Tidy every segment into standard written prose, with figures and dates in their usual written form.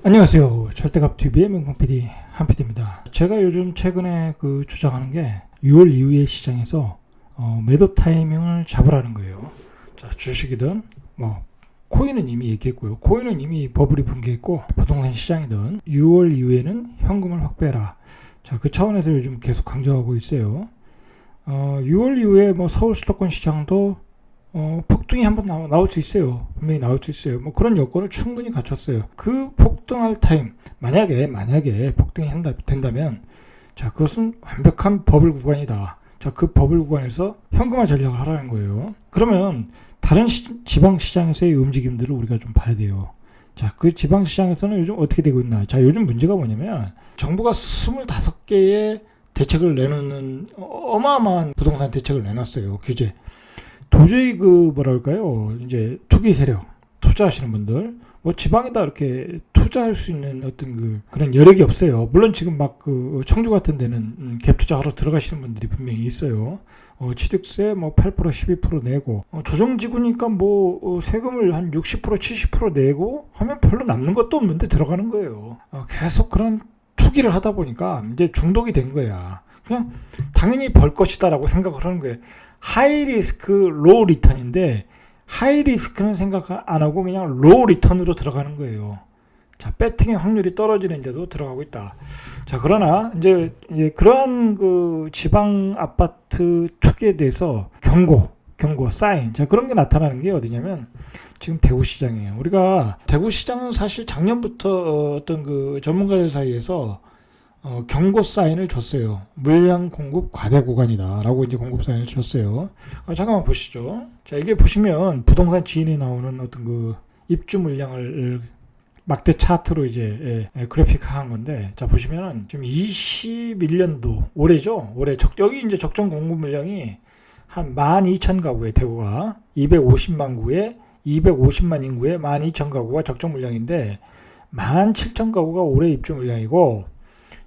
안녕하세요. 절대값TV의 명품 PD 한PD입니다. 제가 요즘 최근에 주장하는 게 6월 이후의 시장에서 매도 타이밍을 잡으라는 거예요. 자, 주식이든 코인은 이미 얘기했고요. 코인은 이미 버블이 붕괴했고, 부동산 시장이든 6월 이후에는 현금을 확보해라. 자, 그 차원에서 요즘 계속 강조하고 있어요. 6월 이후에 서울 수도권 시장도 폭등이 한번 나올 수 있어요. 분명히 나올 수 있어요. 그런 여건을 충분히 갖췄어요. 그 폭등할 타임, 만약에 폭등이 된다면, 자, 그것은 완벽한 버블 구간이다. 자, 그 버블 구간에서 현금화 전략을 하라는 거예요. 그러면 다른 지방 시장에서의 움직임들을 우리가 좀 봐야 돼요. 자, 그 지방 시장에서는 요즘 어떻게 되고 있나? 자, 요즘 문제가 뭐냐면 정부가 25개의 대책을 내놓는 어마어마한 부동산 대책을 내놨어요. 규제. 도저히 이제 투기 세력, 투자하시는 분들, 지방에다 이렇게 투자할 수 있는 어떤 그런 여력이 없어요. 물론 지금 청주 같은 데는 갭 투자하러 들어가시는 분들이 분명히 있어요. 취득세 8% 12% 내고, 조정지구니까 세금을 한 60% 70% 내고 하면 별로 남는 것도 없는데 들어가는 거예요. 계속 그런 투기를 하다 보니까 이제 중독이 된 거야. 그냥 당연히 벌 것이다라고 생각을 하는 거예요. 하이 리스크, 로우 리턴인데, 하이 리스크는 생각 안 하고 그냥 로우 리턴으로 들어가는 거예요. 자, 배팅의 확률이 떨어지는데도 들어가고 있다. 자, 그러나 이제 그러한 지방 아파트 투기에 대해서 경고, 사인. 자, 그런 게 나타나는 게 어디냐면 지금 대구시장이에요. 우리가 대구시장은 사실 작년부터 어떤 전문가들 사이에서 경고 사인을 줬어요. 물량 공급 과대 구간이다 라고 이제 공급 사인을 줬어요. 잠깐만 보시죠. 자, 이게 보시면 부동산 지인이 나오는 어떤 입주 물량을 막대 차트로 이제 그래픽화한 건데, 자, 보시면은 지금 21년도 올해죠. 올해 여기 이제 적정 공급 물량이 한 12,000가구에, 대구가 250만 구에 250만 인구에 12,000가구가 적정 물량인데 17,000가구가 올해 입주 물량이고,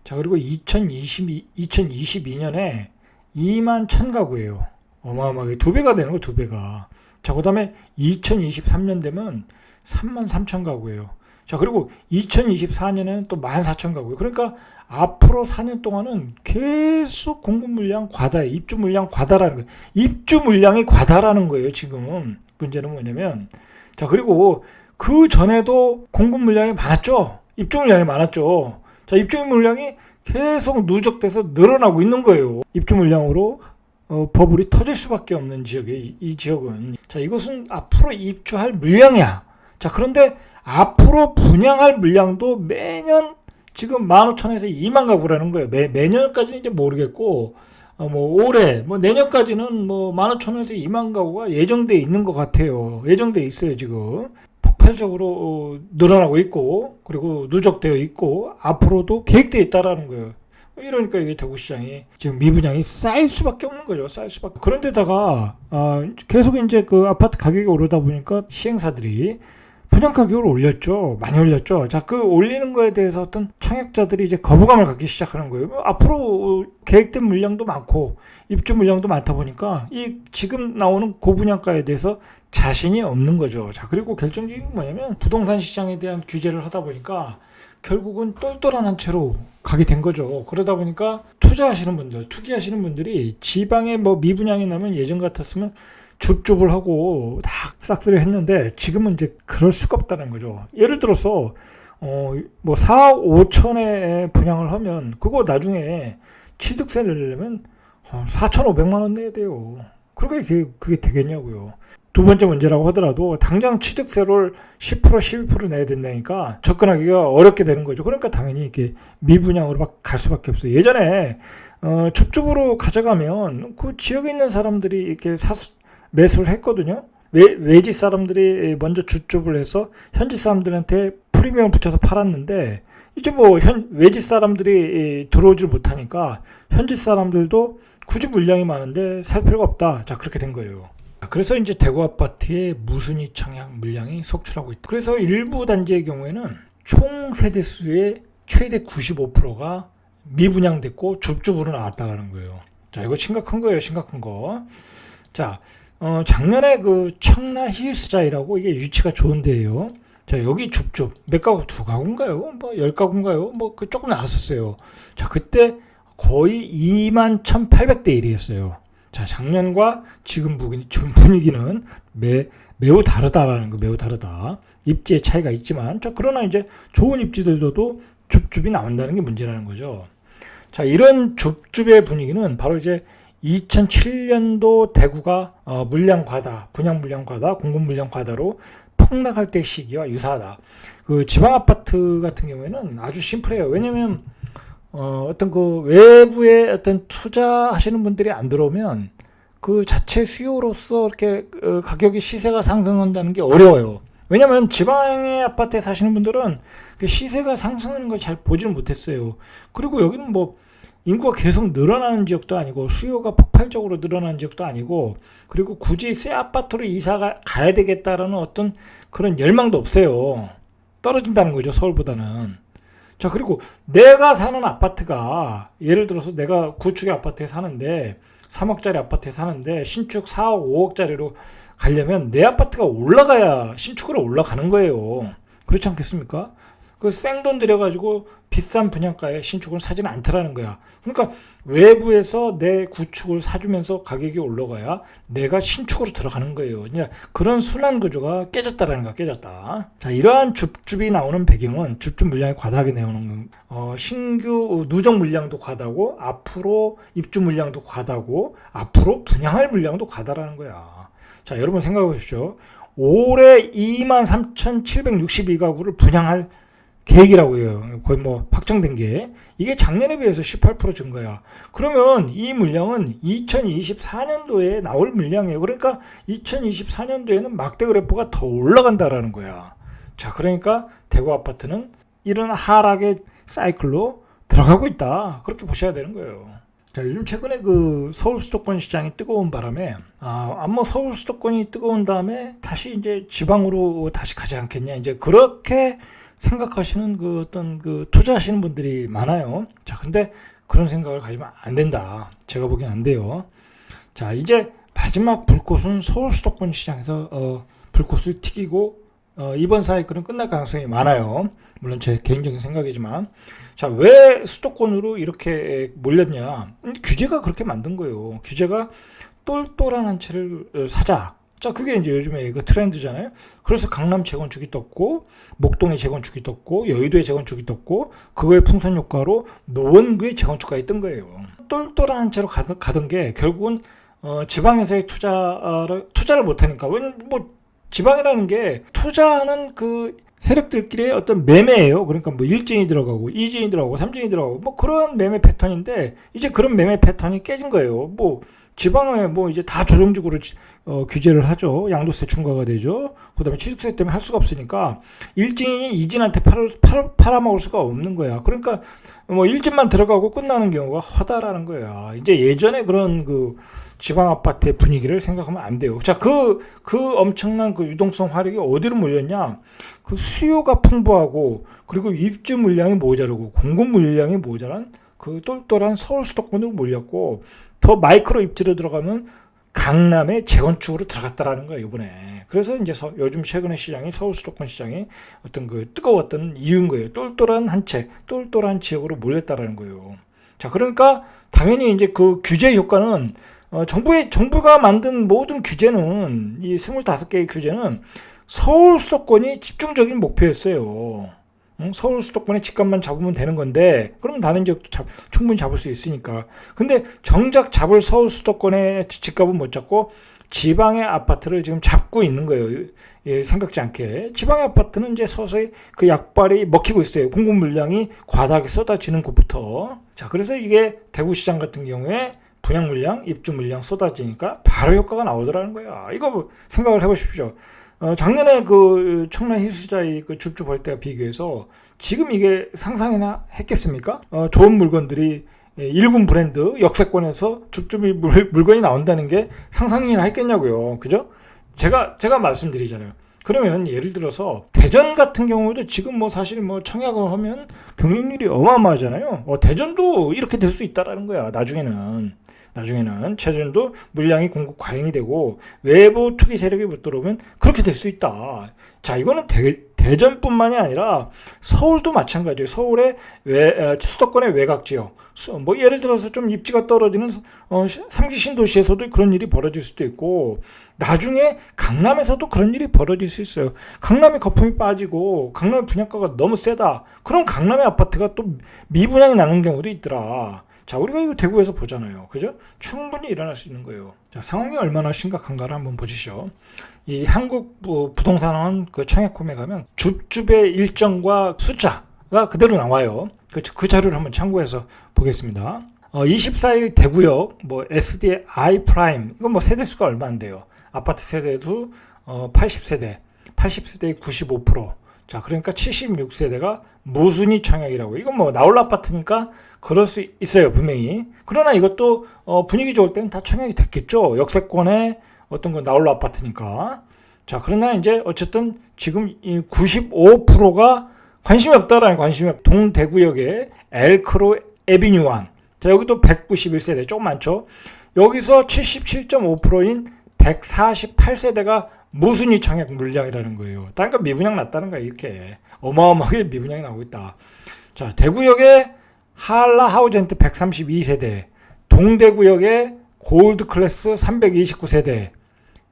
자, 그리고 2022년에 21,000가구예요. 어마어마하게 2배가 되는 거, 2배가. 자, 그 다음에 2023년 되면 33,000가구예요. 자, 그리고 2024년에는 또 14,000가구예요. 그러니까 앞으로 4년 동안은 계속 공급 물량 과다, 입주 물량 과다라는 거예요. 입주 물량이 과다라는 거예요, 지금. 문제는 뭐냐면, 자, 그리고 그 전에도 공급 물량이 많았죠? 입주 물량이 많았죠? 자, 입주 물량이 계속 누적돼서 늘어나고 있는 거예요. 입주 물량으로 버블이 터질 수밖에 없는 지역에, 이 지역은. 자, 이것은 앞으로 입주할 물량이야. 자, 그런데 앞으로 분양할 물량도 매년 지금 15,000에서 2만 가구라는 거예요. 매년까지는 이제 모르겠고, 올해, 내년까지는 15,000에서 2만 가구가 예정돼 있는 것 같아요. 예정돼 있어요, 지금. 폭발적으로 늘어나고 있고, 그리고 누적되어 있고, 앞으로도 계획되어 있다라는 거예요. 이러니까 이게 대구시장이 지금 미분양이 쌓일 수밖에 없는 거죠. 쌓일 수밖에. 그런데다가 계속 이제 아파트 가격이 오르다 보니까 시행사들이 분양 가격을 올렸죠. 많이 올렸죠. 자, 올리는 거에 대해서 어떤 청약자들이 이제 거부감을 갖기 시작하는 거예요. 앞으로 계획된 물량도 많고 입주 물량도 많다 보니까 이 지금 나오는 고분양가에 대해서 자신이 없는 거죠. 자, 그리고 결정적인 게 뭐냐면 부동산 시장에 대한 규제를 하다 보니까 결국은 똘똘한 한 채로 가게 된 거죠. 그러다 보니까 투기하시는 분들이 지방에 미분양이 나면 예전 같았으면 줍줍을 하고 다 싹쓸이 했는데 지금은 이제 그럴 수가 없다는 거죠. 예를 들어서 4억 5천에 분양을 하면 그거 나중에 취득세를 내려면 4,500만 원 내야 돼요. 그렇게 그게 되겠냐고요. 두 번째 문제라고 하더라도 당장 취득세를 10% 12% 내야 된다니까 접근하기가 어렵게 되는 거죠. 그러니까 당연히 이렇게 미분양으로 갈 수밖에 없어요. 예전에 줍줍으로 가져가면 그 지역에 있는 사람들이 이렇게 매수를 했거든요. 외지 사람들이 먼저 줍줍을 해서 현지 사람들한테 프리미엄을 붙여서 팔았는데 이제 외지 사람들이 들어오질 못하니까 현지 사람들도 굳이 물량이 많은데 살 필요가 없다. 자, 그렇게 된 거예요. 그래서 이제 대구 아파트의 무순위 청약 물량이 속출하고 있다. 그래서 일부 단지의 경우에는 총 세대수의 최대 95%가 미분양됐고 줍줍으로 나왔다라는 거예요. 자, 이거 심각한 거예요. 심각한 거. 자, 작년에 청라 힐스자이라고 이게 위치가 좋은 데예요. 자, 여기 줍줍 몇 가구, 두 가구인가요? 뭐 10가구인가요? 뭐 그 조금 나왔었어요. 자, 그때 거의 21,800대 1이었어요. 자, 작년과 지금 분위기는 매우 다르다라는 거, 매우 다르다. 입지의 차이가 있지만, 자, 그러나 이제 좋은 입지들도 줍줍이 나온다는 게 문제라는 거죠. 자, 이런 줍줍의 분위기는 바로 이제 2007년도 대구가 물량 과다, 분양 물량 과다, 공급 물량 과다로 폭락할 때 시기와 유사하다. 그 지방 아파트 같은 경우에는 아주 심플해요. 왜냐면 어떤 그 외부의 어떤 투자하시는 분들이 안 들어오면 그 자체 수요로서 이렇게 가격이 시세가 상승한다는 게 어려워요. 왜냐면 지방의 아파트에 사시는 분들은 그 시세가 상승하는 걸 잘 보지는 못했어요. 그리고 여기는 뭐 인구가 계속 늘어나는 지역도 아니고 수요가 폭발적으로 늘어나는 지역도 아니고, 그리고 굳이 새 아파트로 이사가 가야 되겠다라는 어떤 그런 열망도 없어요. 떨어진다는 거죠, 서울보다는. 자, 그리고 내가 사는 아파트가, 예를 들어서 내가 구축의 아파트에 사는데 3억짜리 아파트에 사는데 신축 4억 5억짜리로 가려면 내 아파트가 올라가야 신축으로 올라가는 거예요. 그렇지 않겠습니까? 그 생돈 들여가지고 비싼 분양가에 신축을 사지는 않더라는 거야. 그러니까 외부에서 내 구축을 사주면서 가격이 올라가야 내가 신축으로 들어가는 거예요. 그냥 그런 순환 구조가 깨졌다라는 거야, 깨졌다. 자, 이러한 줍줍이 나오는 배경은 줍줍 물량이 과다하게 나오는 신규 누적 물량도 과다고, 앞으로 입주 물량도 과다고, 앞으로 분양할 물량도 과다라는 거야. 자, 여러분 생각해 보십시오. 올해 23,762가구를 분양할 계획이라고 해요. 거의 뭐 확정된 게. 이게 작년에 비해서 18% 증가야. 그러면 이 물량은 2024년도에 나올 물량이에요. 그러니까 2024년도에는 막대 그래프가 더 올라간다라는 거야. 자, 그러니까 대구 아파트는 이런 하락의 사이클로 들어가고 있다. 그렇게 보셔야 되는 거예요. 자, 요즘 최근에 그 서울 수도권 시장이 뜨거운 바람에 뭐 서울 수도권이 뜨거운 다음에 다시 이제 지방으로 다시 가지 않겠냐, 이제 그렇게 생각하시는 그 어떤 그 투자하시는 분들이 많아요. 자, 근데 그런 생각을 가지면 안 된다. 제가 보기엔 안 돼요. 자, 이제 마지막 불꽃은 서울 수도권 시장에서 불꽃을 튀기고 이번 사이클은 끝날 가능성이 많아요. 물론 제 개인적인 생각이지만. 자, 왜 수도권으로 이렇게 몰렸냐? 규제가 그렇게 만든 거예요. 규제가 똘똘한 한 채를 사자. 자, 그게 이제 요즘에 그 트렌드잖아요. 그래서 강남 재건축이 떴고, 목동의 재건축이 떴고, 여의도의 재건축이 떴고, 그거의 풍선 효과로 노원구의 재건축까지 뜬 거예요. 똘똘한 한 채로 가던 게 결국은 지방에서의 투자를 못하니까. 뭐 지방이라는 게 투자하는 그 세력들끼리의 어떤 매매예요. 그러니까 뭐 1진이 들어가고 2진이 들어가고 3진이 들어가고 뭐 그런 매매 패턴인데, 이제 그런 매매 패턴이 깨진 거예요. 뭐 지방에 뭐 이제 다 조정적으로 규제를 하죠. 양도세 중과가 되죠. 그다음에 취득세 때문에 할 수가 없으니까 1진이 2진한테 팔아먹을 수가 없는 거야. 그러니까 뭐 1진만 들어가고 끝나는 경우가 허다라는 거야. 이제 예전에 그런 그 지방 아파트의 분위기를 생각하면 안 돼요. 자, 그 엄청난 그 유동성 화력이 어디로 몰렸냐? 그 수요가 풍부하고, 그리고 입주 물량이 모자르고 공급 물량이 모자란 그 똘똘한 서울 수도권으로 몰렸고, 더 마이크로 입지로 들어가면 강남의 재건축으로 들어갔다라는 거예요, 이번에. 그래서 이제 요즘 최근에 시장이, 서울 수도권 시장이 어떤 그 뜨거웠던 이유인 거예요. 똘똘한 한 채, 똘똘한 지역으로 몰렸다라는 거예요. 자, 그러니까 당연히 이제 그 규제 효과는 정부가 만든 모든 규제는, 이 25개의 규제는 서울 수도권이 집중적인 목표였어요. 서울 수도권의 집값만 잡으면 되는 건데, 그러면 다른 지역도 충분히 잡을 수 있으니까. 근데 정작 잡을 서울 수도권의 집값은 못 잡고 지방의 아파트를 지금 잡고 있는 거예요. 예, 생각지 않게. 지방의 아파트는 이제 서서히 그 약발이 먹히고 있어요. 공급 물량이 과다하게 쏟아지는 곳부터. 자, 그래서 이게 대구시장 같은 경우에 분양 물량, 입주 물량 쏟아지니까 바로 효과가 나오더라는 거야. 이거 생각을 해보십시오. 작년에 그 청라 희수자의 그 줍줍 할 때와 비교해서 지금 이게 상상이나 했겠습니까? 좋은 물건들이 1군 브랜드 역세권에서 줍줍이 물건이 나온다는 게 상상이나 했겠냐고요. 그죠? 제가 말씀드리잖아요. 그러면 예를 들어서 대전 같은 경우도 지금 뭐 사실 뭐 청약을 하면 경쟁률이 어마어마하잖아요. 대전도 이렇게 될 수 있다라는 거야. 나중에는 최전도 물량이 공급 과잉이 되고 외부 투기 세력이 못 들어오면 그렇게 될 수 있다. 자, 이거는 대전뿐만이 아니라 서울도 마찬가지예요. 서울의 수도권의 외곽 지역, 뭐 예를 들어서 좀 입지가 떨어지는 3기 신도시에서도 그런 일이 벌어질 수도 있고, 나중에 강남에서도 그런 일이 벌어질 수 있어요. 강남에 거품이 빠지고 강남의 분양가가 너무 세다. 그럼 강남의 아파트가 또 미분양이 나는 경우도 있더라. 자, 우리가 이거 대구에서 보잖아요. 그죠? 충분히 일어날 수 있는 거예요. 자, 상황이 얼마나 심각한가를 한번 보시죠. 이 한국 부동산원 그 청약홈에 가면 줍줍의 일정과 숫자가 그대로 나와요. 그 자료를 한번 참고해서 보겠습니다. 24일 대구역 뭐 SDI 프라임, 이건 뭐 세대수가 얼마 안 돼요. 아파트 세대도 80세대, 80세대의 95%. 자, 그러니까 76세대가 무순위 청약이라고. 이건 뭐 나올 아파트니까 그럴 수 있어요, 분명히. 그러나 이것도 분위기 좋을 때는 다 청약이 됐겠죠. 역세권의 어떤 거 나올 아파트니까. 자, 그러나 이제 어쨌든 지금 이 95%가 관심이 없다라는 관심이 없. 동대구역의 엘크로 에비뉴 1. 자, 여기도 191세대, 조금 많죠. 여기서 77.5%인 148세대가 무순위 청약 물량이라는 거예요. 그러니까 미분양 났다는 거예요. 이렇게 어마어마하게 미분양이 나오고 있다. 자, 대구역의 한라 하우젠트 132세대, 동대구역의 골드 클래스 329세대,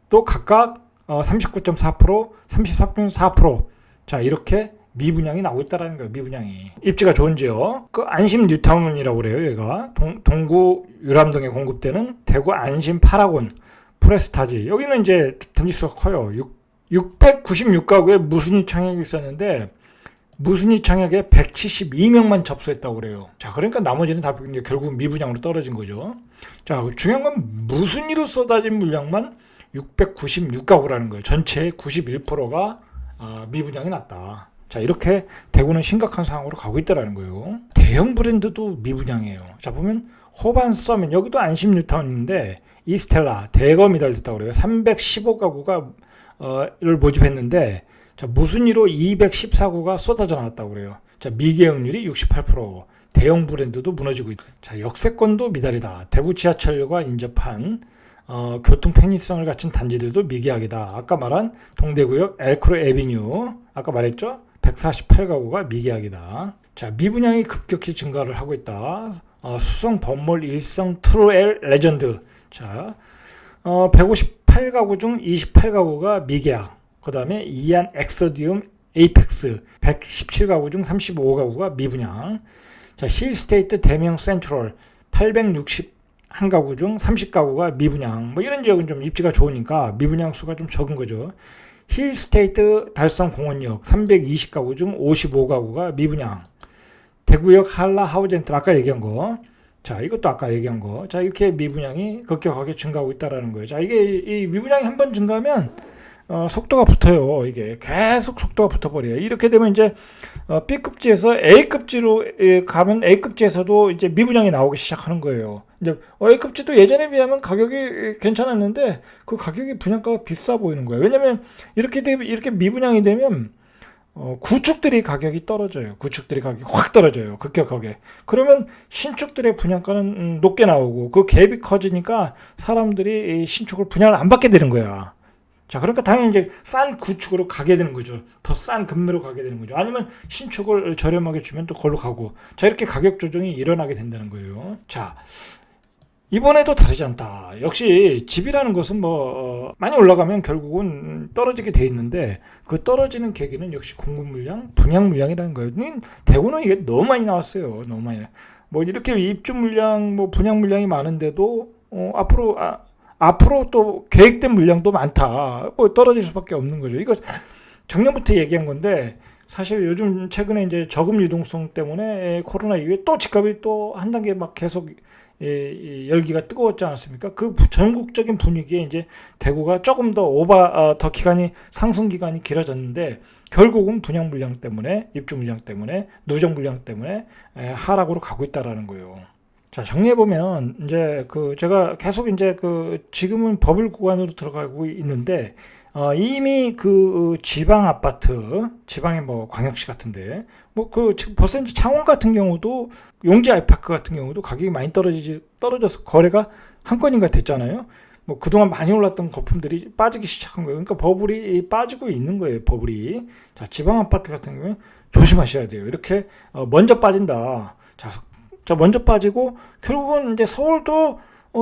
또 각각 39.4%, 34.4%. 자, 이렇게 미분양이 나오고 있다는 거예요. 미분양이. 입지가 좋은지요. 그 안심 뉴타운이라고 그래요. 얘가 동구 유람동에 공급되는 대구 안심 파라곤 프레스타지. 여기는 이제 등지수가 커요. 696가구에 무순위 청약이 있었는데 무순위 청약에 172명만 접수했다고 그래요. 자, 그러니까 나머지는 다 이제 결국 미분양으로 떨어진 거죠. 자, 중요한 건 무순위로 쏟아진 물량만 696가구라는 거예요. 전체의 91%가 미분양이 났다. 자, 이렇게 대구는 심각한 상황으로 가고 있다는 거예요. 대형 브랜드도 미분양이에요. 자, 보면 호반 서민, 여기도 안심 뉴타운인데 이스텔라 대거 미달됐다고 그래요. 315가구가 를 모집했는데, 자, 무순위로 214구가 쏟아져 나왔다고 그래요. 자, 미계약률이 68%. 대형 브랜드도 무너지고 있다. 자, 역세권도 미달이다. 대구 지하철과 인접한 교통 편의성을 갖춘 단지들도 미계약이다. 아까 말한 동대구역 엘크로 에비뉴, 아까 말했죠? 148가구가 미계약이다. 자, 미분양이 급격히 증가를 하고 있다. 수성 범몰 일성 트루엘 레전드. 자, 158가구 중 28가구가 미계약. 그 다음에 이안 엑서디움 에이펙스 117가구 중 35가구가 미분양. 자, 힐스테이트 대명 센트럴 861가구 중 30가구가 미분양. 뭐 이런 지역은 좀 입지가 좋으니까 미분양 수가 좀 적은 거죠. 힐스테이트 달성 공원역 320가구 중 55가구가 미분양. 대구역 한라 하우젠트 아까 얘기한 거. 자, 이것도 아까 얘기한 거. 자, 이렇게 미분양이 급격하게 증가하고 있다라는 거예요. 자, 이게 이 미분양이 한번 증가하면 속도가 붙어요. 이게 계속 속도가 붙어버려요. 이렇게 되면 이제 B급지에서 A급지로 가면 A급지에서도 이제 미분양이 나오기 시작하는 거예요. 이제 A급지도 예전에 비하면 가격이 괜찮았는데 그 가격이 분양가가 비싸 보이는 거예요. 왜냐면 이렇게 미분양이 되면 구축들이 가격이 떨어져요. 구축들이 가격이 확 떨어져요. 급격하게. 그러면 신축들의 분양가는 높게 나오고 그 갭이 커지니까 사람들이 신축을 분양을 안 받게 되는 거야. 자, 그러니까 당연히 이제 싼 구축으로 가게 되는 거죠. 더 싼 금매로 가게 되는 거죠. 아니면 신축을 저렴하게 주면 또 그걸로 가고. 자, 이렇게 가격 조정이 일어나게 된다는 거예요. 자, 이번에도 다르지 않다. 역시 집이라는 것은 많이 올라가면 결국은 떨어지게 돼 있는데 그 떨어지는 계기는 역시 공급 물량, 분양 물량이라는 거예요. 대구는 이게 너무 많이 나왔어요. 너무 많이. 뭐 이렇게 입주 물량, 분양 물량이 많은데도 앞으로 또 계획된 물량도 많다. 떨어질 수밖에 없는 거죠. 이거 작년부터 얘기한 건데 사실 요즘 최근에 이제 저금 유동성 때문에 코로나 이후에 또 집값이 또 한 단계 막 계속 열기가 뜨거웠지 않았습니까? 그 전국적인 분위기에 이제 대구가 조금 더 기간이 상승 기간이 길어졌는데 결국은 분양 물량 때문에, 입주 물량 때문에, 누적 물량 때문에 하락으로 가고 있다라는 거예요. 자, 정리해 보면 이제 제가 계속 이제 지금은 버블 구간으로 들어가고 있는데 이미 지방 아파트, 지방의 광역시 같은데 벌써 이제 창원 같은 경우도 용지 아이파크 같은 경우도 가격이 많이 떨어져서 거래가 한 건인가 됐잖아요. 뭐 그동안 많이 올랐던 거품들이 빠지기 시작한 거예요. 그러니까 버블이 빠지고 있는 거예요. 버블이. 자, 지방 아파트 같은 경우에 조심하셔야 돼요. 이렇게 먼저 빠진다. 자, 먼저 빠지고 결국은 이제 서울도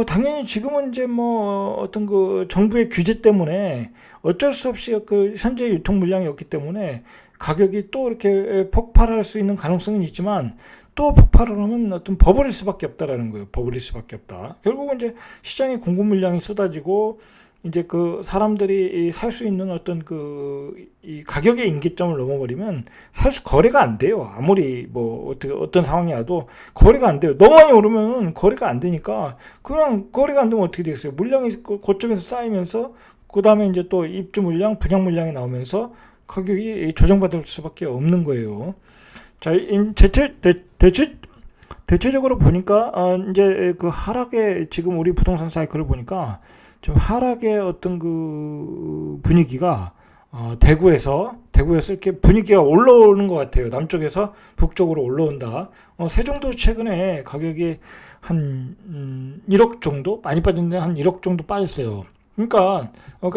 당연히 지금은 이제 뭐 어떤 그 정부의 규제 때문에 어쩔 수 없이 그 현재 유통 물량이 없기 때문에 가격이 또 이렇게 폭발할 수 있는 가능성은 있지만 또 폭발을 하면 어떤 버블일 수밖에 없다라는 거예요. 버블일 수밖에 없다. 결국은 이제 시장에 공급 물량이 쏟아지고 이제 그 사람들이 살 수 있는 어떤 이 가격의 임계점을 넘어버리면 거래가 안 돼요. 아무리 뭐 어떤 상황이 와도 거래가 안 돼요. 너무 많이 오르면 거래가 안 되니까 그냥 거래가 안 되면 어떻게 되겠어요? 물량이 고점에서 쌓이면서 그 다음에 이제 또 입주 물량, 분양 물량이 나오면서 가격이 조정받을 수밖에 없는 거예요. 자, 대체적으로 보니까 이제 그 하락의 지금 우리 부동산 사이클을 보니까 좀 하락의 어떤 그 분위기가 대구에서 이렇게 분위기가 올라오는 것 같아요. 남쪽에서 북쪽으로 올라온다. 세종도 최근에 가격이 한 1억 정도 많이 빠졌는데 한 1억 정도 빠졌어요. 그러니까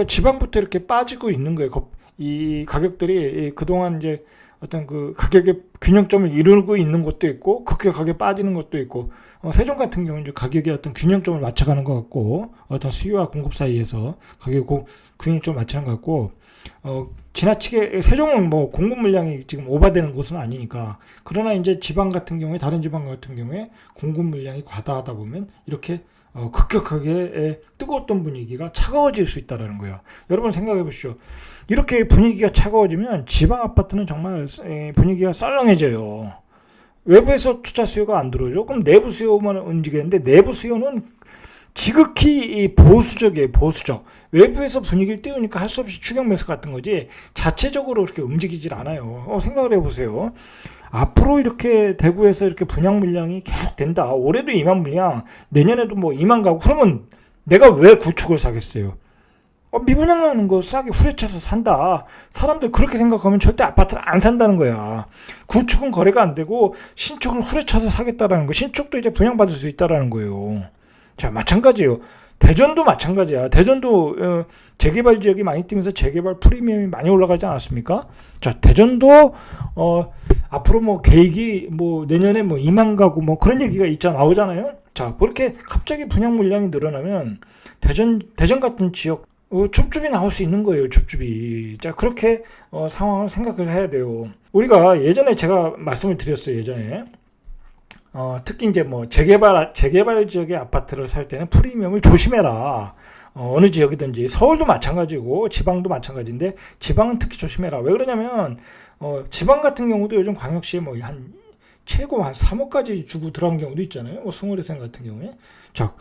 지방부터 이렇게 빠지고 있는 거예요. 이 가격들이 그동안 이제 어떤 그 가격의 균형점을 이루고 있는 것도 있고 급격하게 빠지는 것도 있고 세종 같은 경우는 이제 가격의 어떤 균형점을 맞춰가는 것 같고 어떤 수요와 공급 사이에서 가격 균형점을 맞추는 것 같고 지나치게 세종은 뭐 공급 물량이 지금 오버되는 곳은 아니니까 그러나 이제 지방 같은 경우에 다른 지방 같은 경우에 공급 물량이 과다하다 보면 이렇게 급격하게 뜨거웠던 분위기가 차가워질 수 있다는 거예요. 여러분 생각해 보시죠. 이렇게 분위기가 차가워지면 지방 아파트는 정말 분위기가 썰렁해져요. 외부에서 투자 수요가 안 들어오죠. 그럼 내부 수요만 움직이는데 내부 수요는 지극히 보수적이에요. 보수적. 외부에서 분위기를 띄우니까 할 수 없이 추격 매수 같은 거지 자체적으로 그렇게 움직이질 않아요. 생각을 해보세요. 앞으로 이렇게 대구에서 이렇게 분양 물량이 계속 된다. 올해도 2만 물량, 내년에도 뭐 2만 가고 그러면 내가 왜 구축을 사겠어요? 미분양 나는 거 싸게 후려쳐서 산다. 사람들 그렇게 생각하면 절대 아파트를 안 산다는 거야. 구축은 거래가 안 되고 신축을 후려쳐서 사겠다라는 거. 신축도 이제 분양받을 수 있다라는 거예요. 자, 마찬가지예요. 대전도 마찬가지야. 대전도 재개발 지역이 많이 뛰면서 재개발 프리미엄이 많이 올라가지 않았습니까? 자, 대전도 앞으로 뭐 계획이 뭐 내년에 뭐 2만 가구 뭐 그런 얘기가 나오잖아요. 자, 그렇게 갑자기 분양 물량이 늘어나면 대전 같은 지역 줍줍이 나올 수 있는 거예요. 줍줍이. 자, 그렇게 상황을 생각을 해야 돼요. 우리가 예전에 제가 말씀을 드렸어요. 예전에 특히 이제 뭐 재개발 지역의 아파트를 살 때는 프리미엄을 조심해라. 어느 지역이든지 서울도 마찬가지고 지방도 마찬가지인데 지방은 특히 조심해라. 왜 그러냐면 지방 같은 경우도 요즘 광역시에 뭐 최고 한 3억까지 주고 들어간 경우도 있잖아요. 뭐 승월회생 같은 경우에. 자,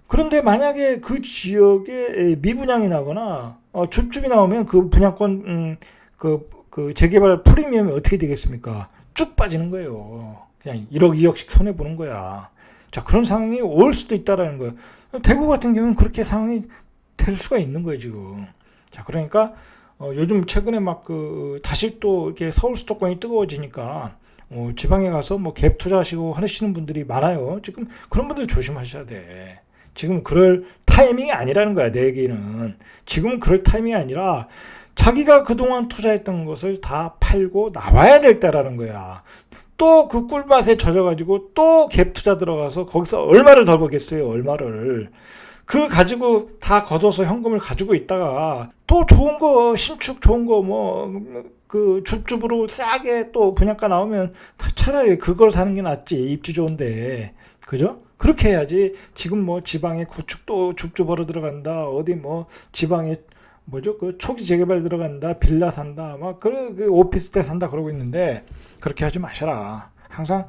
그런데 만약에 그 지역에 미분양이 나거나 줍줍이 나오면 그 분양권 그 재개발 프리미엄이 어떻게 되겠습니까? 쭉 빠지는 거예요. 그냥 1억 2억씩 손해 보는 거야. 자, 그런 상황이 올 수도 있다라는 거예요. 대구 같은 경우는 그렇게 상황이 될 수가 있는 거예요, 지금. 자, 그러니까 요즘 최근에 막 다시 또 이렇게 서울 수도권이 뜨거워지니까 지방에 가서 뭐 갭 투자하시고 하시는 분들이 많아요. 지금 그런 분들 조심하셔야 돼. 지금 그럴 타이밍이 아니라는 거야, 내 얘기는. 지금은 그럴 타이밍이 아니라 자기가 그동안 투자했던 것을 다 팔고 나와야 될 때라는 거야. 또 그 꿀맛에 젖어가지고 또 갭 투자 들어가서 거기서 얼마를 더 벌겠어요, 얼마를. 그 가지고 다 걷어서 현금을 가지고 있다가 또 좋은 거, 신축 좋은 거 줍줍으로 싸게 또 분양가 나오면 차라리 그걸 사는 게 낫지. 입지 좋은데. 그죠? 그렇게 해야지. 지금 뭐 지방에 구축도 줍줍으로 들어간다. 어디 뭐 지방에 초기 재개발 들어간다. 빌라 산다. 그 오피스텔 산다 그러고 있는데 그렇게 하지 마셔라. 항상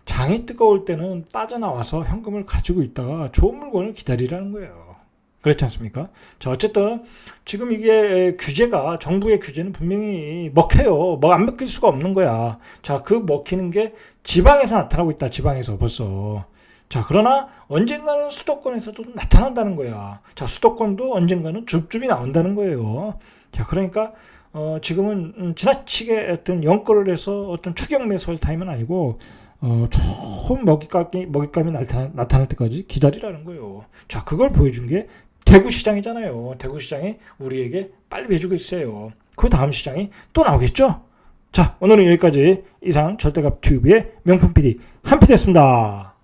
장이 뜨거울 때는 빠져나와서 현금을 가지고 있다가 좋은 물건을 기다리라는 거예요. 그렇지 않습니까? 자, 어쨌든 지금 이게 정부의 규제는 분명히 먹혀요. 안 먹힐 수가 없는 거야. 자, 그 먹히는 게 지방에서 나타나고 있다. 지방에서 벌써. 자, 그러나 언젠가는 수도권에서도 나타난다는 거야. 자, 수도권도 언젠가는 줍줍이 나온다는 거예요. 자, 그러니까 지금은 지나치게 어떤 연거를 해서 어떤 추격 매수할 타임은 아니고 처음 먹잇감이 나타날 때까지 기다리라는 거예요. 자, 그걸 보여준 게 대구 시장이잖아요. 대구 시장이 우리에게 빨리 해주고 있어요. 그 다음 시장이 또 나오겠죠? 자, 오늘은 여기까지 이상 절대값 튜브의 명품 PD 한PD였습니다.